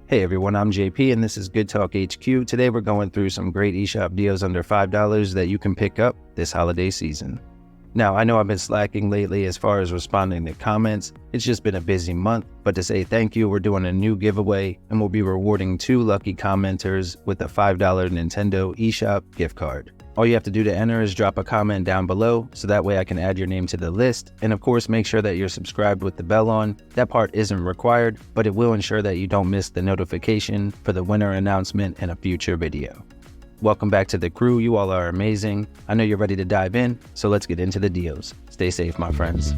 Hey everyone, I'm JP and this is Good Talk HQ. Today we're going through some great eShop deals under $5 that you can pick up this holiday season. Now, I know I've been slacking lately as far as responding to comments. It's just been a busy month, but to say thank you, we're doing a new giveaway and we'll be rewarding 2 lucky commenters with a $5 Nintendo eShop gift card. All you have to do to enter is drop a comment down below, so that way I can add your name to the list, and of course make sure that you're subscribed with the bell on. That part isn't required, but it will ensure that you don't miss the notification for the winner announcement in a future video. Welcome back to the crew, you all are amazing. I know you're ready to dive in, so let's get into the deals. Stay safe, my friends.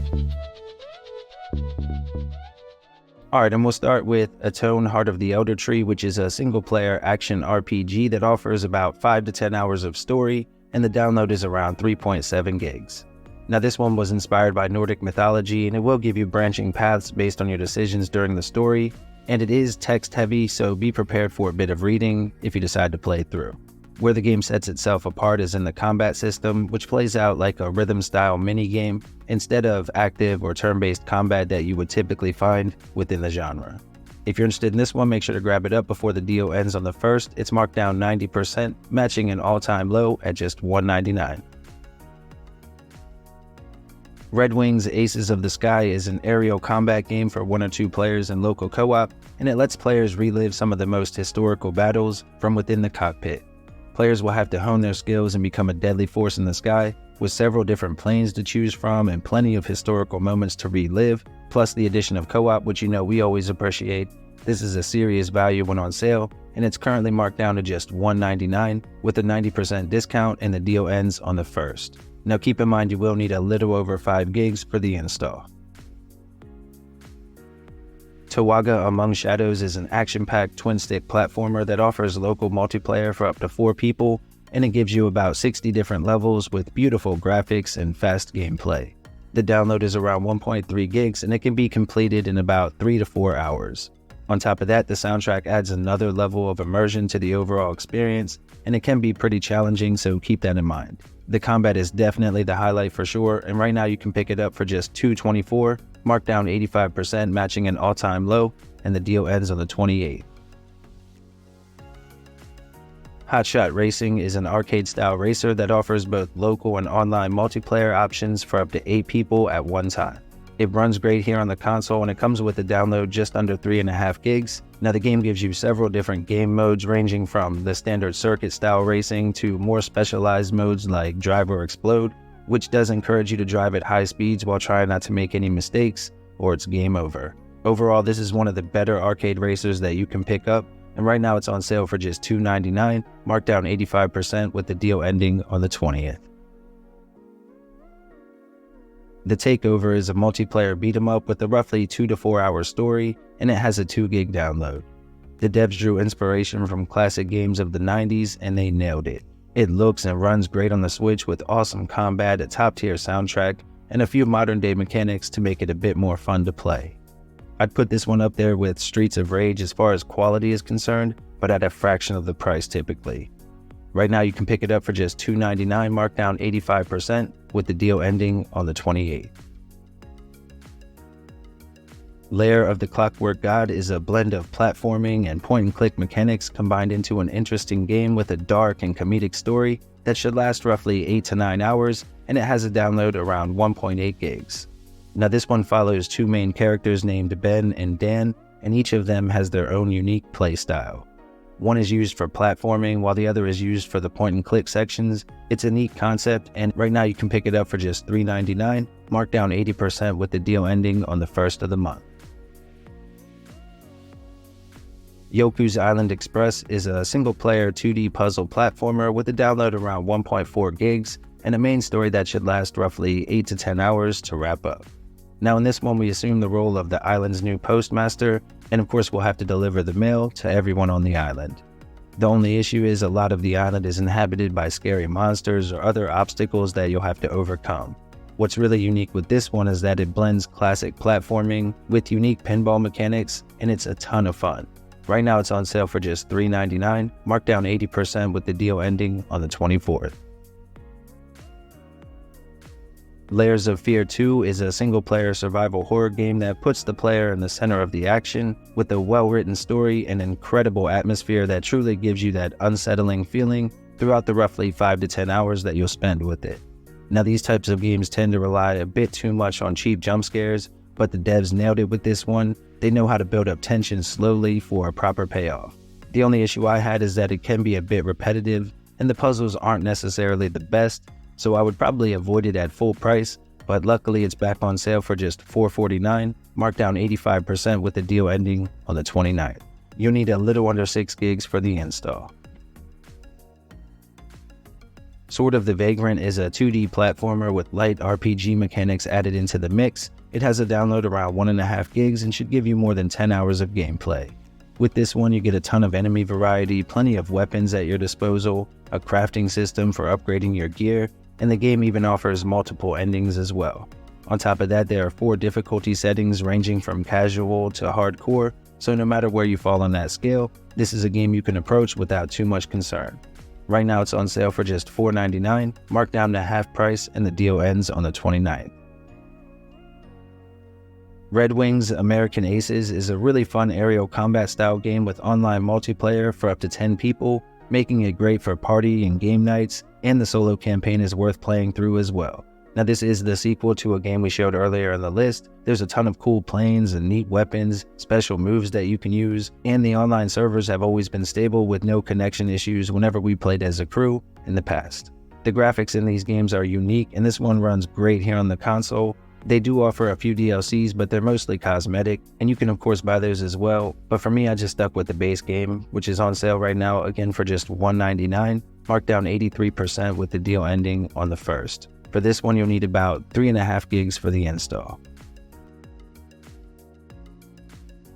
Alright, and we'll start with Atone, Heart of the Eldertree, which is a single-player action RPG that offers about 5 to 10 hours of story, and the download is around 3.7 gigs. Now this one was inspired by Nordic mythology, and it will give you branching paths based on your decisions during the story, and it is text-heavy, so be prepared for a bit of reading if you decide to play through. Where the game sets itself apart is in the combat system, which plays out like a rhythm-style minigame instead of active or turn-based combat that you would typically find within the genre. If you're interested in this one, make sure to grab it up before the deal ends on the 1st. It's marked down 90%, matching an all-time low at just $199. Red Wings Aces of the Sky is an aerial combat game for 1 or 2 players in local co-op, and it lets players relive some of the most historical battles from within the cockpit. Players will have to hone their skills and become a deadly force in the sky, with several different planes to choose from and plenty of historical moments to relive, plus the addition of co-op, which you know we always appreciate. This is a serious value when on sale, and it's currently marked down to just $199 with a 90% discount, and the deal ends on the 1st. Now keep in mind you will need a little over 5 gigs for the install. Towaga Among Shadows is an action-packed twin-stick platformer that offers local multiplayer for up to 4 people, and it gives you about 60 different levels with beautiful graphics and fast gameplay. The download is around 1.3 gigs and it can be completed in about 3 to 4 hours. On top of that, the soundtrack adds another level of immersion to the overall experience, and it can be pretty challenging, so keep that in mind. The combat is definitely the highlight for sure, and right now you can pick it up for just $224, marked down 85%, matching an all-time low, and the deal ends on the 28th. Hotshot Racing is an arcade-style racer that offers both local and online multiplayer options for up to 8 people at one time. It runs great here on the console, and it comes with a download just under 3.5 gigs. Now the game gives you several different game modes ranging from the standard circuit-style racing to more specialized modes like Drive or Explode, which does encourage you to drive at high speeds while trying not to make any mistakes, or it's game over. Overall, this is one of the better arcade racers that you can pick up, and right now it's on sale for just $299, marked down 85% with the deal ending on the 20th. The TakeOver is a multiplayer beat-em-up with a roughly 2 to 4 hour story, and it has a 2 gig download. The devs drew inspiration from classic games of the 90s, and they nailed it. It looks and runs great on the Switch with awesome combat, a top-tier soundtrack, and a few modern-day mechanics to make it a bit more fun to play. I'd put this one up there with Streets of Rage as far as quality is concerned, but at a fraction of the price typically. Right now you can pick it up for just $299, marked down 85%, with the deal ending on the 28th. Lair of the Clockwork God is a blend of platforming and point-and-click mechanics combined into an interesting game with a dark and comedic story that should last roughly 8 to 9 hours, and it has a download around 1.8 gigs. Now this one follows 2 main characters named Ben and Dan, and each of them has their own unique play style. One is used for platforming while the other is used for the point-and-click sections. It's a neat concept, and right now you can pick it up for just $399, marked down 80% with the deal ending on the 1st of the month. Yoku's Island Express is a single-player 2D puzzle platformer with a download around 1.4 gigs and a main story that should last roughly 8 to 10 hours to wrap up. Now in this one we assume the role of the island's new postmaster, and of course we'll have to deliver the mail to everyone on the island. The only issue is a lot of the island is inhabited by scary monsters or other obstacles that you'll have to overcome. What's really unique with this one is that it blends classic platforming with unique pinball mechanics, and it's a ton of fun. Right now it's on sale for just $399, marked down 80% with the deal ending on the 24th. Layers of Fear 2 is a single-player survival horror game that puts the player in the center of the action with a well-written story and incredible atmosphere that truly gives you that unsettling feeling throughout the roughly 5 to 10 hours that you'll spend with it. Now, these types of games tend to rely a bit too much on cheap jump scares, but the devs nailed it with this one. They know how to build up tension slowly for a proper payoff. The only issue I had is that it can be a bit repetitive, and the puzzles aren't necessarily the best, so I would probably avoid it at full price, but luckily it's back on sale for just $4.49, marked down 85% with the deal ending on the 29th. You'll need a little under 6 gigs for the install. Sword of the Vagrant is a 2D platformer with light RPG mechanics added into the mix. It has a download around 1.5 gigs and should give you more than 10 hours of gameplay. With this one, you get a ton of enemy variety, plenty of weapons at your disposal, a crafting system for upgrading your gear, and the game even offers multiple endings as well. On top of that, there are 4 difficulty settings ranging from casual to hardcore, so no matter where you fall on that scale, this is a game you can approach without too much concern. Right now it's on sale for just $4.99, marked down to half price, and the deal ends on the 29th. Red Wings American Aces is a really fun aerial combat style game with online multiplayer for up to 10 people, making it great for party and game nights, and the solo campaign is worth playing through as well. Now, this is the sequel to a game we showed earlier in the list. There's a ton of cool planes and neat weapons, special moves that you can use, and the online servers have always been stable with no connection issues whenever we played as a crew in the past. The graphics in these games are unique, and this one runs great here on the console. They do offer a few DLCs, but they're mostly cosmetic, and you can of course buy those as well. But for me, I just stuck with the base game, which is on sale right now, again for just $1.99, marked down 83% with the deal ending on the 1st. For this one, you'll need about 3.5 gigs for the install.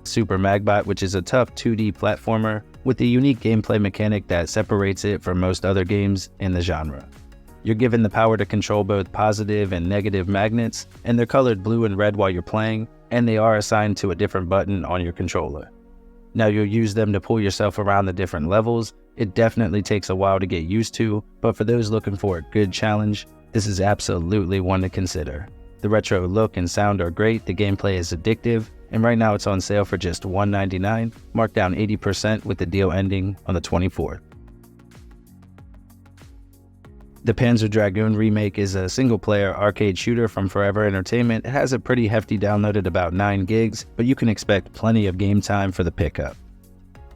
Super Magbot, which is a tough 2D platformer with a unique gameplay mechanic that separates it from most other games in the genre. You're given the power to control both positive and negative magnets, and they're colored blue and red while you're playing, and they are assigned to a different button on your controller. Now, you'll use them to pull yourself around the different levels. It definitely takes a while to get used to, but for those looking for a good challenge, this is absolutely one to consider. The retro look and sound are great, the gameplay is addictive, and right now it's on sale for just $1.99, marked down 80% with the deal ending on the 24th. The Panzer Dragoon Remake is a single-player arcade shooter from Forever Entertainment. It has a pretty hefty download at about 9 gigs, but you can expect plenty of game time for the pickup.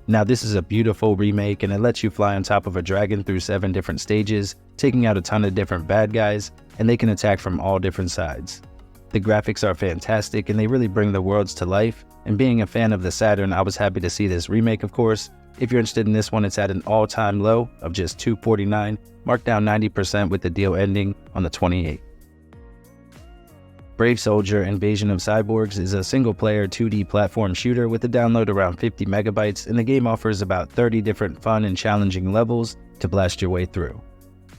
Now, this is a beautiful remake, and it lets you fly on top of a dragon through 7 different stages, taking out a ton of different bad guys, and they can attack from all different sides. The graphics are fantastic, and they really bring the worlds to life, and being a fan of the Saturn, I was happy to see this remake, of course. If you're interested in this one, it's at an all-time low of just $2.49, marked down 90% with the deal ending on the 28th. Brave Soldier Invasion of Cyborgs is a single-player 2D platform shooter with a download around 50 megabytes, and the game offers about 30 different fun and challenging levels to blast your way through.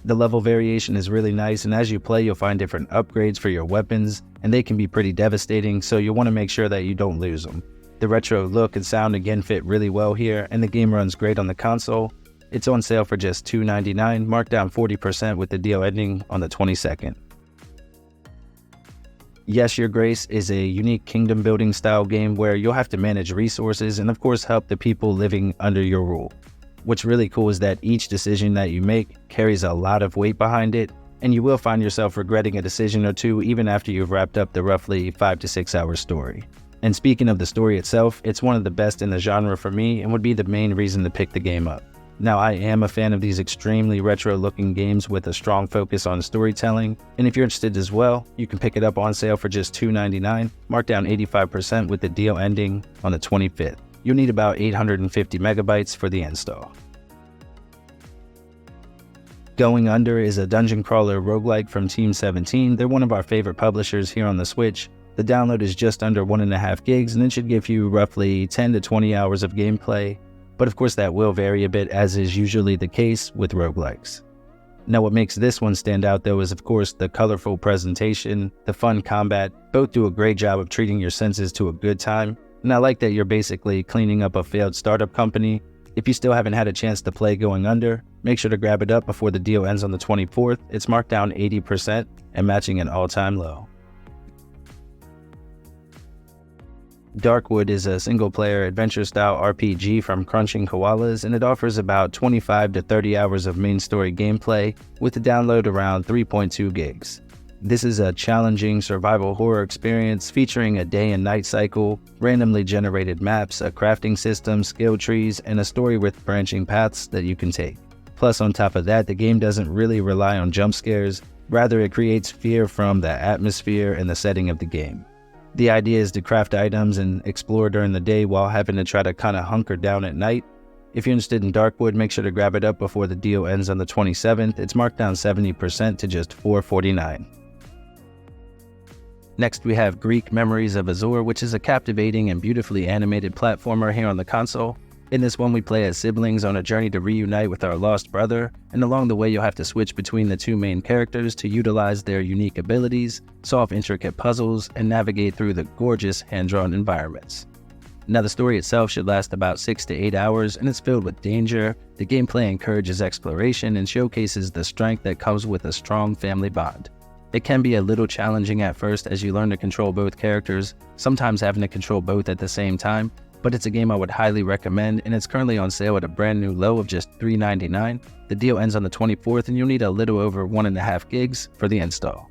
The level variation is really nice, and as you play, you'll find different upgrades for your weapons, and they can be pretty devastating, so you'll want to make sure that you don't lose them. The retro look and sound again fit really well here, and the game runs great on the console. It's on sale for just $2.99, marked down 40% with the deal ending on the 22nd. Yes, Your Grace is a unique kingdom building style game where you'll have to manage resources and of course help the people living under your rule. What's really cool is that each decision that you make carries a lot of weight behind it, and you will find yourself regretting a decision or two even after you've wrapped up the roughly 5 to 6 hour story. And speaking of the story itself, it's one of the best in the genre for me and would be the main reason to pick the game up. Now, I am a fan of these extremely retro-looking games with a strong focus on storytelling, and if you're interested as well, you can pick it up on sale for just $2.99, marked down 85% with the deal ending on the 25th. You'll need about 850 megabytes for the install. Going Under is a dungeon crawler roguelike from Team 17. They're one of our favorite publishers here on the Switch. The download is just under 1.5 gigs, and it should give you roughly 10 to 20 hours of gameplay. But of course that will vary a bit, as is usually the case with roguelikes. Now, what makes this one stand out though is of course the colorful presentation, the fun combat. Both do a great job of treating your senses to a good time. And I like that you're basically cleaning up a failed startup company, If you still haven't had a chance to play Going Under, make sure to grab it up before the deal ends on the 24th. It's marked down 80% and matching an all-time low. Darkwood is a single-player adventure-style RPG from Crunching Koalas, and it offers about 25 to 30 hours of main story gameplay with a download around 3.2 gigs. This is a challenging survival horror experience featuring a day and night cycle, randomly generated maps, a crafting system, skill trees, and a story with branching paths that you can take. Plus, on top of that, the game doesn't really rely on jump scares, rather it creates fear from the atmosphere and the setting of the game. The idea is to craft items and explore during the day while having to try to kind of hunker down at night. If you're interested in Darkwood, make sure to grab it up before the deal ends on the 27th. It's marked down 70% to just $4.49. Next we have Greek Memories of Azur, which is a captivating and beautifully animated platformer here on the console. In this one we play as siblings on a journey to reunite with our lost brother, and along the way you'll have to switch between the two main characters to utilize their unique abilities, solve intricate puzzles, and navigate through the gorgeous hand-drawn environments. Now the story itself should last about 6 to 8 hours, and it's filled with danger. The gameplay encourages exploration and showcases the strength that comes with a strong family bond. It can be a little challenging at first as you learn to control both characters, sometimes having to control both at the same time, but it's a game I would highly recommend, and it's currently on sale at a brand new low of just $3.99. The deal ends on the 24th, and you'll need a little over 1.5 gigs for the install.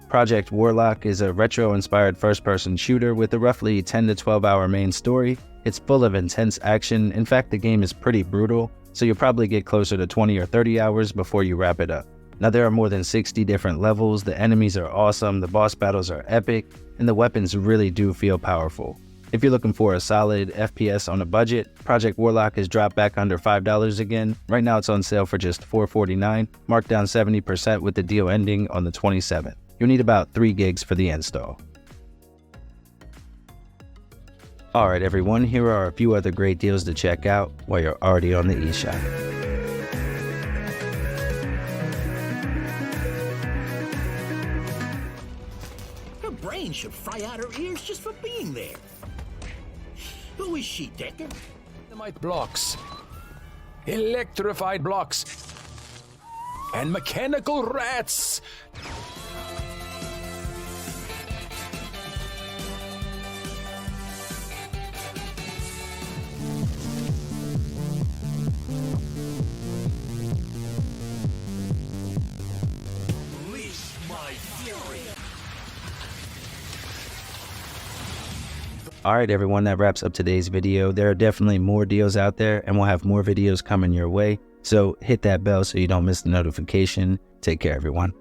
Project Warlock is a retro-inspired first-person shooter with a roughly 10 to 12 hour main story. It's full of intense action. In fact, the game is pretty brutal, so you'll probably get closer to 20 or 30 hours before you wrap it up. Now there are more than 60 different levels, the enemies are awesome, the boss battles are epic, and the weapons really do feel powerful. If you're looking for a solid FPS on a budget, Project Warlock has dropped back under $5 again. Right now it's on sale for just $4.49, marked down 70% with the deal ending on the 27th. You'll need about 3 gigs for the install. Alright everyone, here are a few other great deals to check out while you're already on the eShop. Her brain should fry out her ears just for being there. Who is she, Decker? Dynamite blocks, electrified blocks, and mechanical rats. Alright everyone, that wraps up today's video. There are definitely more deals out there, and we'll have more videos coming your way. So hit that bell so you don't miss the notification. Take care everyone.